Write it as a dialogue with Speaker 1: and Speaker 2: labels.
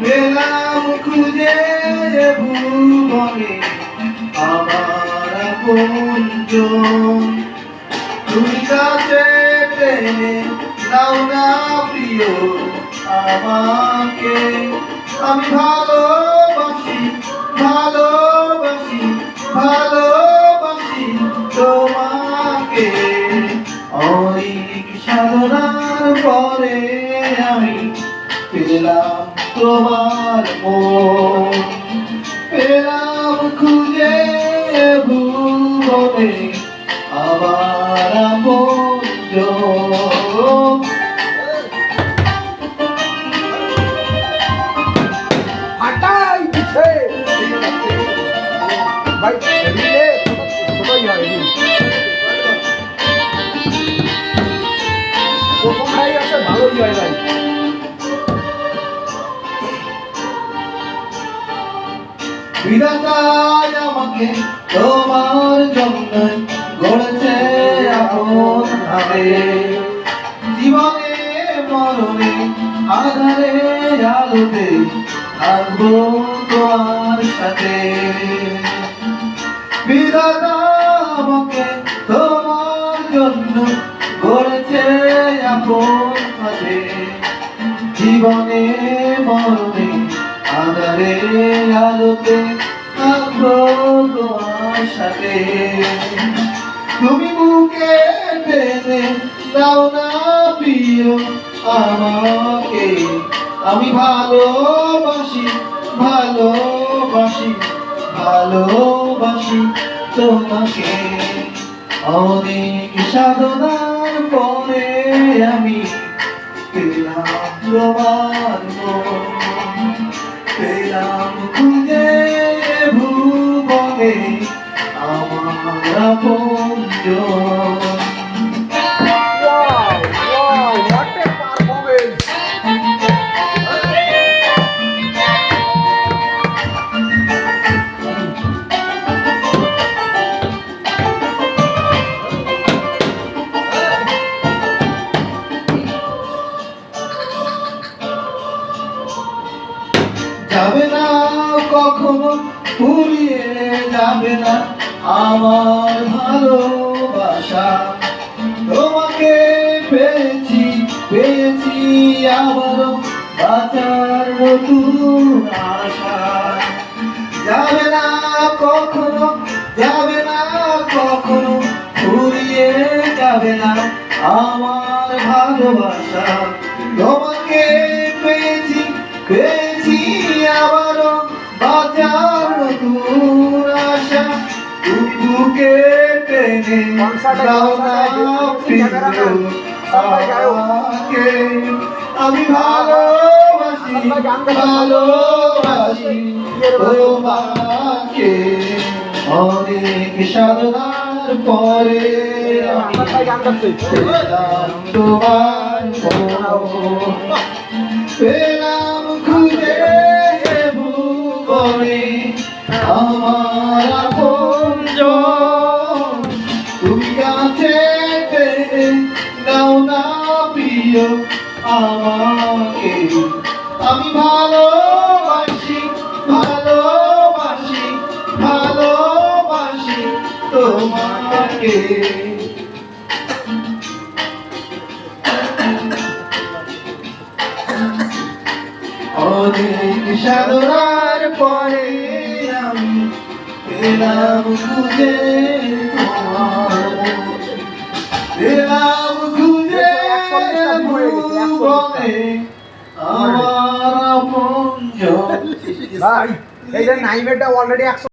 Speaker 1: পেলাম খুঁজে ভুবনে আমার আপনজন। তুমি কাছে টেনে নাও না প্রিয় আমাকে, আমি ভালোবাসি ভালোবাসি ভালোবাসি তোমাকে। অনেক সাধনার পরে আমি পেলাম তোমার মন, পেলাম খুঁজে ভুবনে আমার আপনজন।
Speaker 2: আটাই দিছে ভাই রিলে ছোটই হয় রিল প্রথমটাই আছে ভালোই হয় ভাই।
Speaker 1: বিধাতা আমাকে তোমার জন্য গড়েছে আপন ভাবে, জীবনে মরণে আধারে আলোতে থাকবো তোমার সাথে। বিধাতা আমাকে তোমার জন্য গড়েছে আপন ভাবে, জীবনে মরণে আধারে আলোতে থাকবো তোমার সাথে। তুমি বুকে টেনে দাও না প্রিয় আমাকে, আমি ভালোবাসি ভালোবাসি ভালোবাসি তোমাকে। অনেক সাধনার পরে আমি পেলাম তোমার মন, পেলাম খুঁজে ভুবনে আমার আপনজন।
Speaker 2: Wow wow what a performance.
Speaker 1: যাবে না কখনো ফুরিয়ে যাবে না আমার ভালোবাসা, তোমাকে পেয়েছি পেয়েছি আবারও বাঁচার নতুন আশা। যাবে না কখনো যাবে না কখনো ফুরিয়ে যাবে না আমার ভালোবাসা, তোমাকে পেয়েছি পেয়েছি আবারও বাঁচার নতুন আশা। তুমি বুকে টেনে দাও না প্রিয় আমাকে, আমি ভালোবাসি ভালোবাসি তোমাকে। অনেক সাধনার পরে আমি পেলাম তোমার মন, পেলাম খুঁজে ভুবনে আমার আপনজন। তুমি কাছে টেনে দাও না প্রিয় আমাকে, আমি ভালোবাসি ভালোবাসি ভালোবাসি তোমাকে। অনেক সাধনার পরে আমি পেলাম খুঁজে তোমার মন, পেলাম খুঁজে ভুবনে আমার আপনজন।
Speaker 2: ভাই এইটা নাইমেটা অলরেডি 100